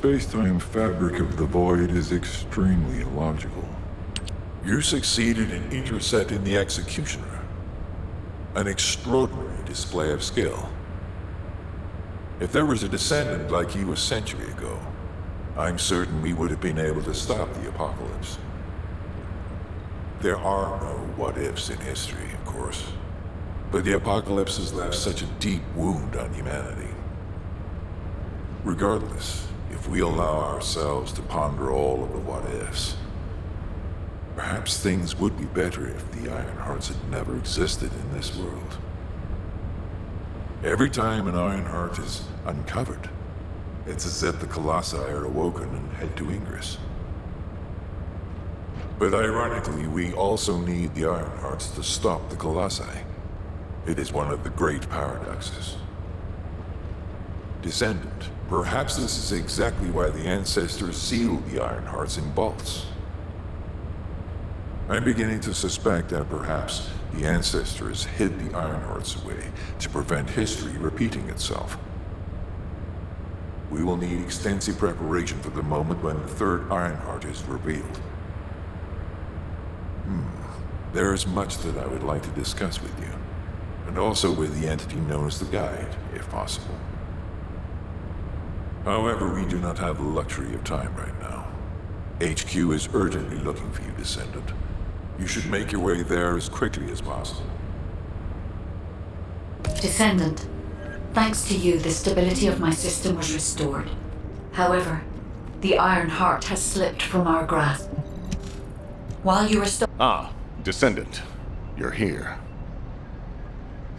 space-time fabric of the void is extremely illogical. You succeeded in intercepting the Executioner. An extraordinary display of skill. If there was a descendant like you a century ago, I'm certain we would have been able to stop the apocalypse. There are no what-ifs in history, of course, but the apocalypse has left such a deep wound on humanity. Regardless, if we allow ourselves to ponder all of the what-ifs, perhaps things would be better if the Ironhearts had never existed in this world. Every time an Ironheart is uncovered, it's as if the Colossi are awoken and head to Ingress. But ironically, we also need the Ironhearts to stop the Colossi. It is one of the great paradoxes. Descendant, perhaps this is exactly why the ancestors sealed the Ironhearts in vaults. I'm beginning to suspect that perhaps the ancestors hid the Ironhearts away to prevent history repeating itself. We will need extensive preparation for the moment when the third Ironheart is revealed. There is much that I would like to discuss with you, and also with the entity known as the Guide, if possible. However, we do not have the luxury of time right now. HQ is urgently looking for you, Descendant. You should make your way there as quickly as possible. Descendant, thanks to you, the stability of my system was restored. However, the Iron Heart has slipped from our grasp. While you restore... Descendant, you're here.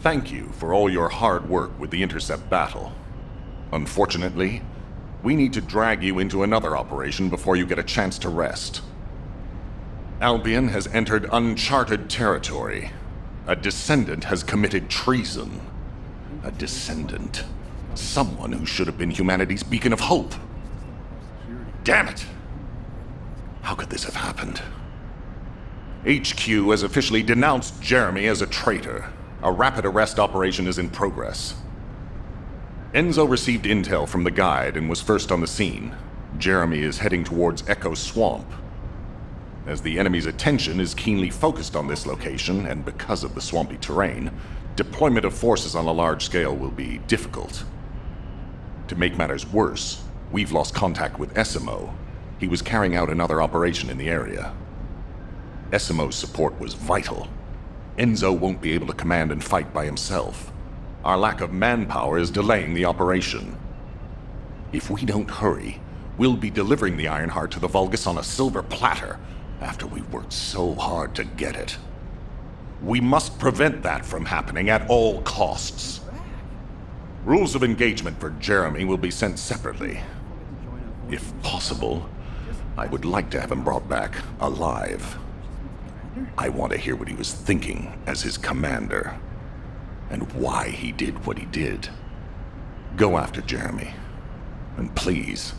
Thank you for all your hard work with the intercept battle. Unfortunately, we need to drag you into another operation before you get a chance to rest. Albion has entered uncharted territory. A descendant has committed treason. A descendant. Someone who should have been humanity's beacon of hope. Damn it! How could this have happened? HQ has officially denounced Jeremy as a traitor. A rapid arrest operation is in progress. Enzo received intel from the Guide and was first on the scene. Jeremy is heading towards Echo Swamp. As the enemy's attention is keenly focused on this location, and because of the swampy terrain, deployment of forces on a large scale will be difficult. To make matters worse, we've lost contact with Essimo. He was carrying out another operation in the area. Essimo's support was vital. Enzo won't be able to command and fight by himself. Our lack of manpower is delaying the operation. If we don't hurry, we'll be delivering the Ironheart to the Vulgus on a silver platter after we've worked so hard to get it. We must prevent that from happening at all costs. Rules of engagement for Jeremy will be sent separately. If possible, I would like to have him brought back alive. I want to hear what he was thinking as his commander, and why he did what he did. Go after Jeremy, and please,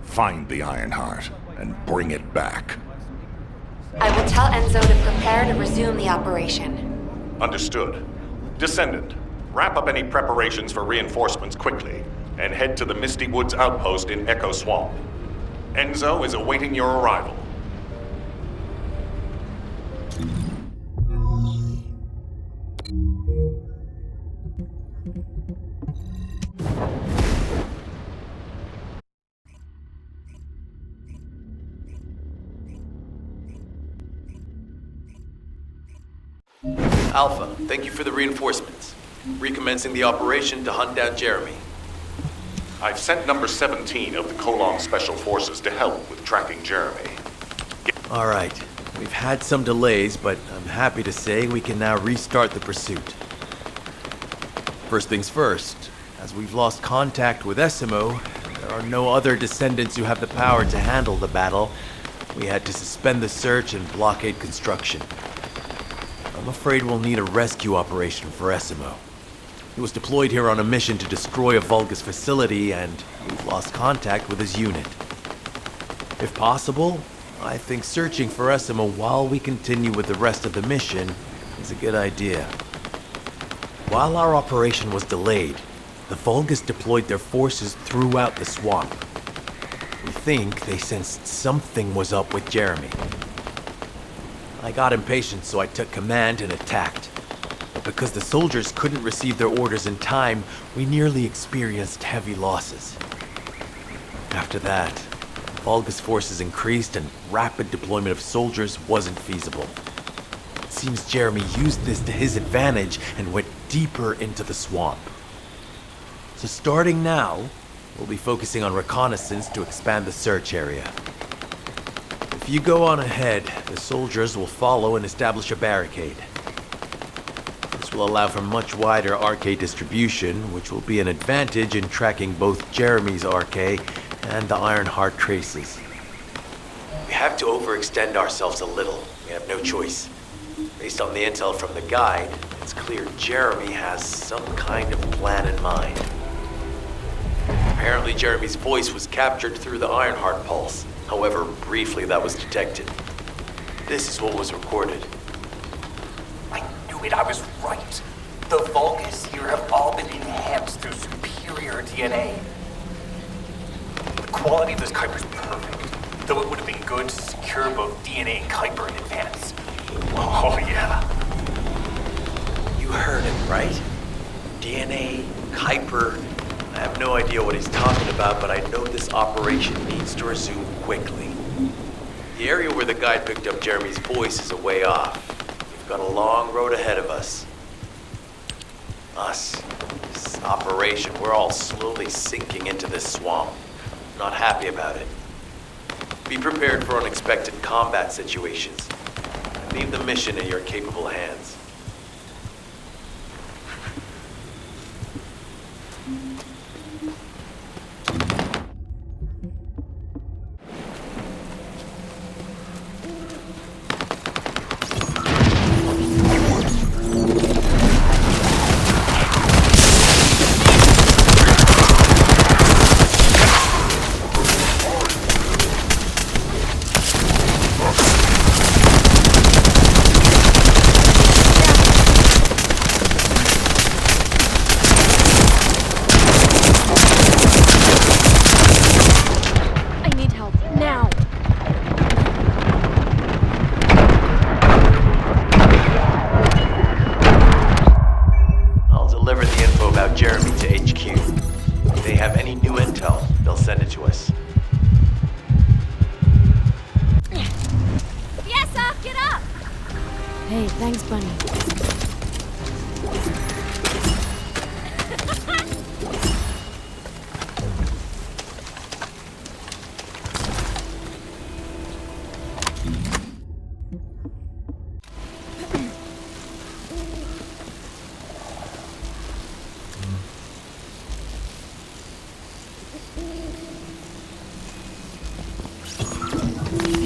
find the Ironheart and bring it back. I will tell Enzo to prepare to resume the operation. Understood. Descendant, wrap up any preparations for reinforcements quickly, and head to the Misty Woods outpost in Echo Swamp. Enzo is awaiting your arrival. Alpha, thank you for the reinforcements. Recommencing the operation to hunt down Jeremy. I've sent number 17 of the Colon Special Forces to help with tracking Jeremy. All right. We've had some delays, but I'm happy to say we can now restart the pursuit. First things first, as we've lost contact with Essimo, there are no other descendants who have the power to handle the battle. We had to suspend the search and blockade construction. I'm afraid we'll need a rescue operation for Essimo. He was deployed here on a mission to destroy a Vulgus facility, and we've lost contact with his unit. If possible, I think searching for Essimo while we continue with the rest of the mission is a good idea. While our operation was delayed, the Vulgus deployed their forces throughout the swamp. We think they sensed something was up with Jeremy. I got impatient, so I took command and attacked. But because the soldiers couldn't receive their orders in time, we nearly experienced heavy losses. After that, Vulgus forces increased and rapid deployment of soldiers wasn't feasible. It seems Jeremy used this to his advantage and went deeper into the swamp. So starting now, we'll be focusing on reconnaissance to expand the search area. If you go on ahead, the soldiers will follow and establish a barricade. This will allow for much wider RK distribution, which will be an advantage in tracking both Jeremy's RK and the Ironheart traces. We have to overextend ourselves a little. We have no choice. Based on the intel from the guide, it's clear Jeremy has some kind of plan in mind. Apparently Jeremy's voice was captured through the Ironheart pulse. However, briefly that was detected. This is what was recorded. I knew it, I was right. The Vulgus here have all been enhanced through superior DNA. The quality of this Kuiper's perfect, though it would have been good to secure both DNA and Kuiper in advance. Oh yeah. You heard him, right? DNA, Kuiper. I have no idea what he's talking about, but I know this operation needs to resume quickly. The area where the guide picked up Jeremy's voice is a way off. We've got a long road ahead of us. This operation, we're all slowly sinking into this swamp. Not happy about it. Be prepared for unexpected combat situations. Leave the mission in your capable hands. Hey, thanks, Bunny.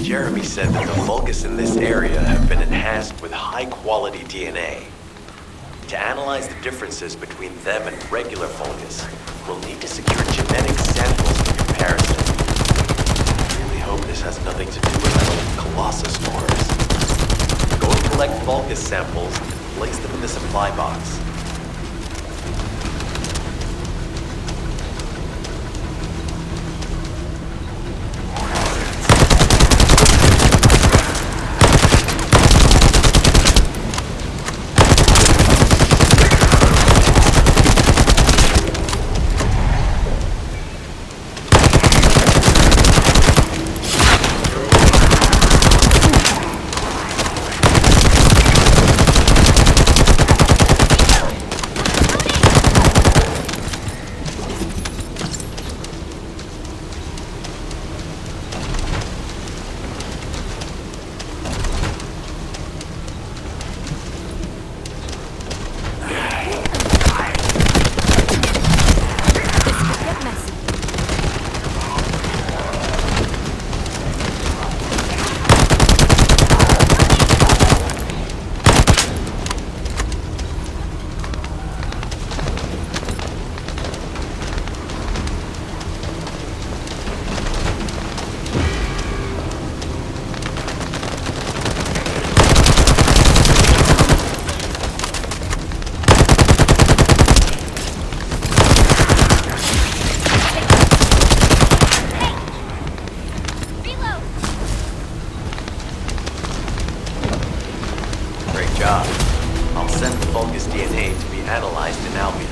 Jeremy said that the Vulgus in this area have been enhanced with high-quality DNA. To analyze the differences between them and regular Vulgus, we'll need to secure genetic samples for comparison. I really hope this has nothing to do with that old Colossus Force. Go and collect Vulgus samples and place them in the supply box. job. I'll send the Vulgus DNA to be analyzed in Albion.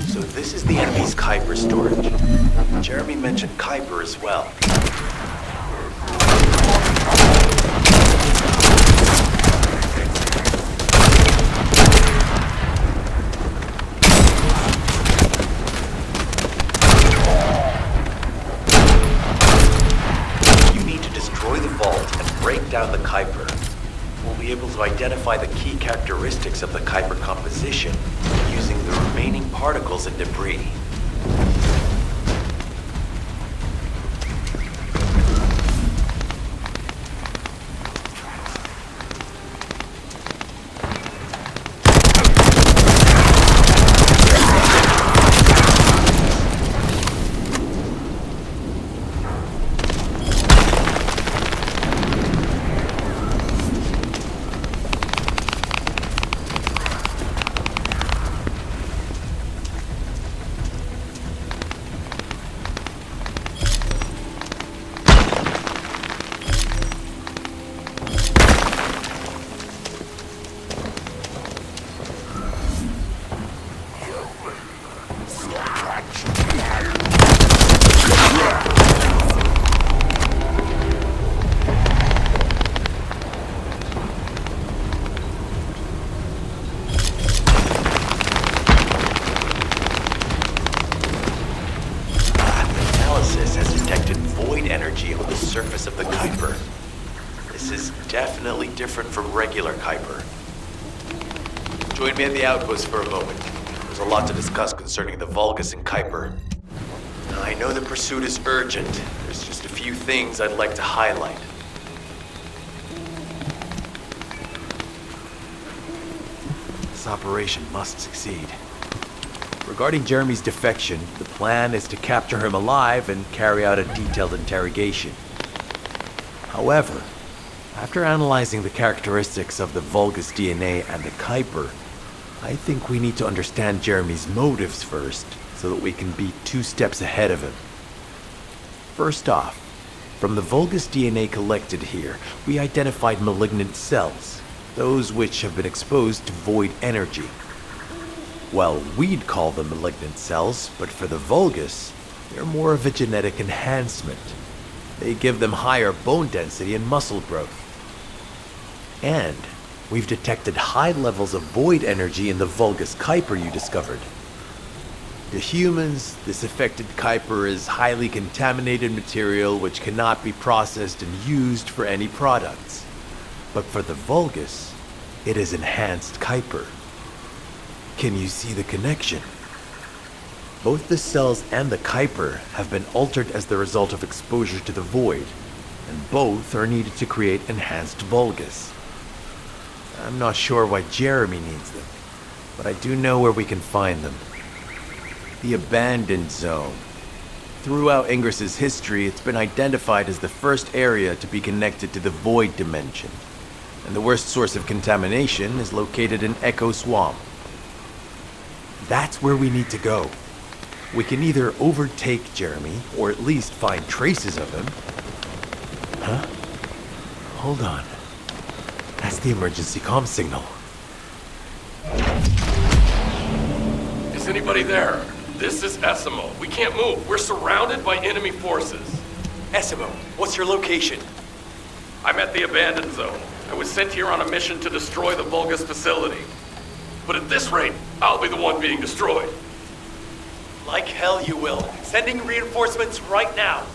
So this is the enemy's Kuiper storage. Jeremy mentioned Kuiper as well. You need to destroy the vault and break down the Kuiper. We'll be able to identify the key characteristics of the Kuiper composition using the remaining particles and debris. Surface of the Kuiper. This is definitely different from regular Kuiper. Join me at the outpost for a moment. There's a lot to discuss concerning the Vulgus and Kuiper. I know the pursuit is urgent. There's just a few things I'd like to highlight. This operation must succeed. Regarding Jeremy's defection, the plan is to capture him alive and carry out a detailed interrogation. However, after analyzing the characteristics of the Vulgus DNA and the Kuiper, I think we need to understand Jeremy's motives first, so that we can be 2 steps ahead of him. First off, from the Vulgus DNA collected here, we identified malignant cells, those which have been exposed to void energy. Well, we'd call them malignant cells, but for the Vulgus, they're more of a genetic enhancement. They give them higher bone density and muscle growth. And we've detected high levels of void energy in the Vulgus Kuiper you discovered. To humans, this affected Kuiper is highly contaminated material which cannot be processed and used for any products. But for the Vulgus, it is enhanced Kuiper. Can you see the connection? Both the cells and the Kuiper have been altered as the result of exposure to the void, and both are needed to create enhanced Vulgus. I'm not sure why Jeremy needs them, but I do know where we can find them. The Abandoned Zone. Throughout Ingris's history, it's been identified as the first area to be connected to the Void Dimension, and the worst source of contamination is located in Echo Swamp. That's where we need to go. We can either overtake Jeremy, or at least find traces of him. Huh? Hold on. That's the emergency comm signal. Is anybody there? This is Essimo. We can't move. We're surrounded by enemy forces. Essimo, what's your location? I'm at the Abandoned Zone. I was sent here on a mission to destroy the Vulgus facility. But at this rate, I'll be the one being destroyed. Like hell you will. Sending reinforcements right now.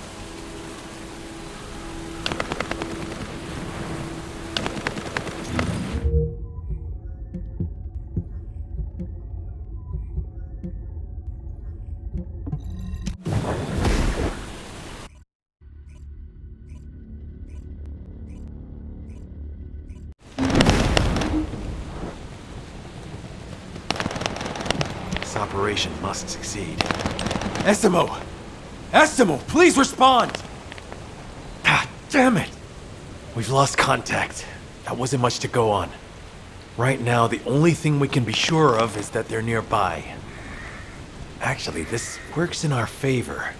This operation must succeed. Essimo! Essimo, please respond! Ah, damn it! We've lost contact. That wasn't much to go on. Right now, the only thing we can be sure of is that they're nearby. Actually, this works in our favor.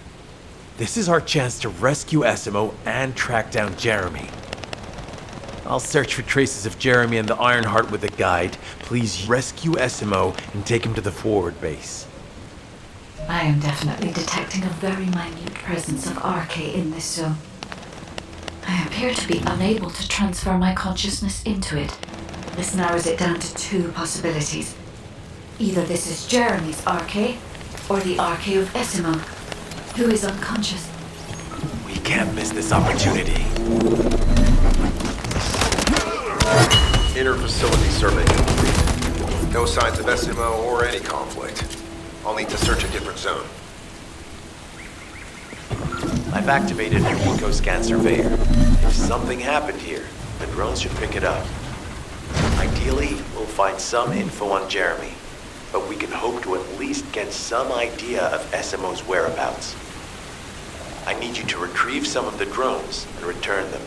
This is our chance to rescue Essimo and track down Jeremy. I'll search for traces of Jeremy and the Ironheart with a guide. Please rescue Essimo and take him to the forward base. I am definitely detecting a very minute presence of RK in this zone. I appear to be unable to transfer my consciousness into it. This narrows it down to two possibilities. Either this is Jeremy's RK, or the RK of Essimo, who is unconscious. We can't miss this opportunity. Inner facility survey complete. No signs of Essimo or any conflict. I'll need to search a different zone. I've activated an eco-scan surveyor. If something happened here, the drones should pick it up. Ideally, we'll find some info on Jeremy, but we can hope to at least get some idea of Essimo's whereabouts. I need you to retrieve some of the drones and return them.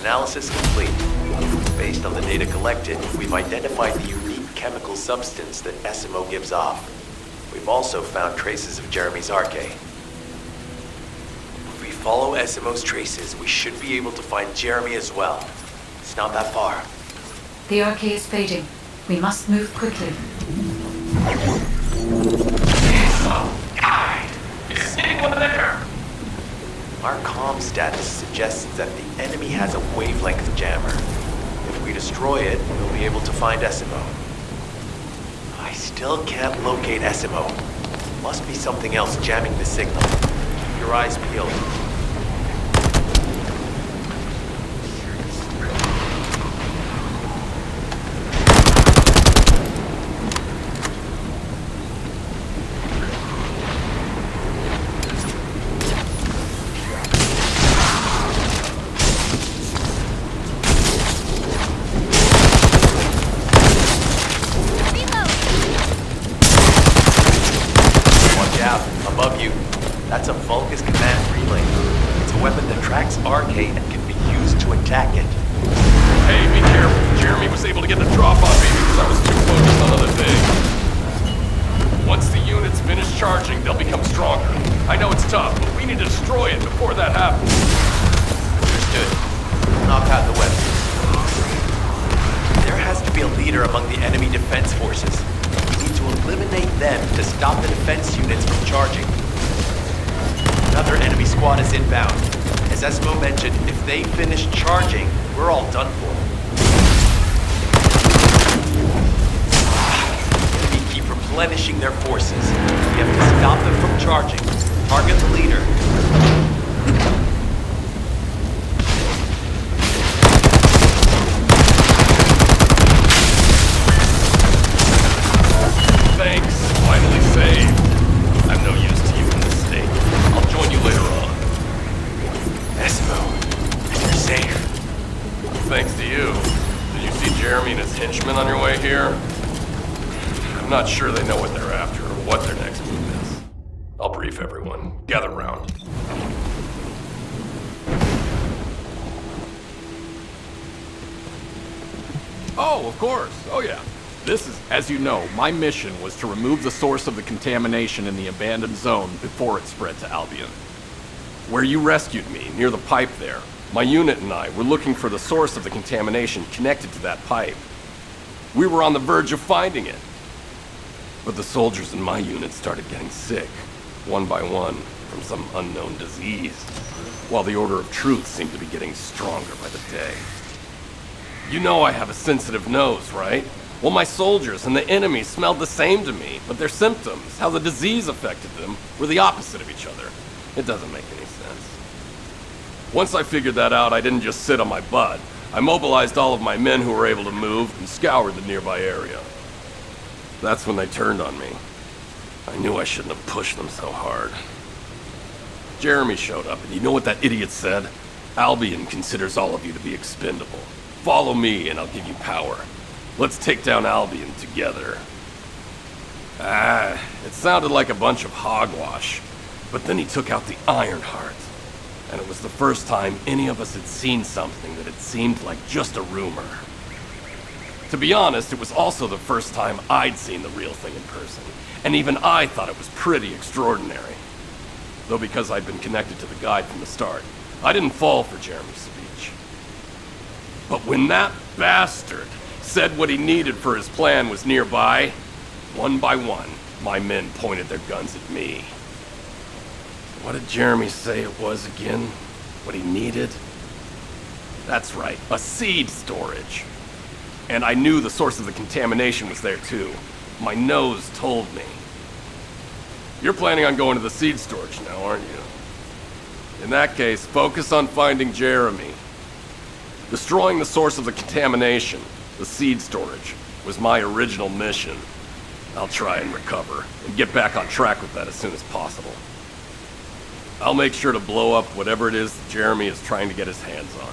Analysis complete. Based on the data collected, we've identified the unique chemical substance that Essimo gives off. We've also found traces of Jeremy's RK. If we follow Essimo's traces, we should be able to find Jeremy as well. It's not that far. The RK is fading. We must move quickly. Is anyone there? Our comm status suggests that the enemy has a wavelength jammer. If we destroy it, we'll be able to find Essimo. I still can't locate Essimo. Must be something else jamming the signal. Keep your eyes peeled. Above you. That's a Vulgus command relay. It's a weapon that tracks RK and can be used to attack it. Hey, be careful. Jeremy was able to get the drop on me because I was too focused on other things. Once the units finish charging, they'll become stronger. I know it's tough, but we need to destroy it before that happens. Understood. Knock out the weapon. There has to be a leader among the enemy defense forces. We need to eliminate them to stop the defense units from charging. Another enemy squad is inbound. As Essimo mentioned, if they finish charging, we're all done for. The enemy keep replenishing their forces. We have to stop them from charging. Target the leader. Thanks. Finally saved. Horsemen on your way here? I'm not sure they know what they're after or what their next move is. I'll brief everyone. Gather round. Oh, of course. Oh, yeah. This is, as you know, my mission was to remove the source of the contamination in the abandoned zone before it spread to Albion. Where you rescued me, near the pipe there, my unit and I were looking for the source of the contamination connected to that pipe. We were on the verge of finding it. But the soldiers in my unit started getting sick, one by one, from some unknown disease, while the Order of Truth seemed to be getting stronger by the day. You know I have a sensitive nose, right? Well, my soldiers and the enemy smelled the same to me, but their symptoms, how the disease affected them, were the opposite of each other. It doesn't make any sense. Once I figured that out, I didn't just sit on my butt. I mobilized all of my men who were able to move and scoured the nearby area. That's when they turned on me. I knew I shouldn't have pushed them so hard. Jeremy showed up, and you know what that idiot said? Albion considers all of you to be expendable. Follow me, and I'll give you power. Let's take down Albion together. It sounded like a bunch of hogwash. But then he took out the Ironheart. And it was the first time any of us had seen something that had seemed like just a rumor. To be honest, it was also the first time I'd seen the real thing in person. And even I thought it was pretty extraordinary. Though because I'd been connected to the guide from the start, I didn't fall for Jeremy's speech. But when that bastard said what he needed for his plan was nearby, one by one, my men pointed their guns at me. What did Jeremy say it was again? What he needed? That's right, a seed storage. And I knew the source of the contamination was there too. My nose told me. You're planning on going to the seed storage now, aren't you? In that case, focus on finding Jeremy. Destroying the source of the contamination, the seed storage, was my original mission. I'll try and recover, and get back on track with that as soon as possible. I'll make sure to blow up whatever it is that Jeremy is trying to get his hands on.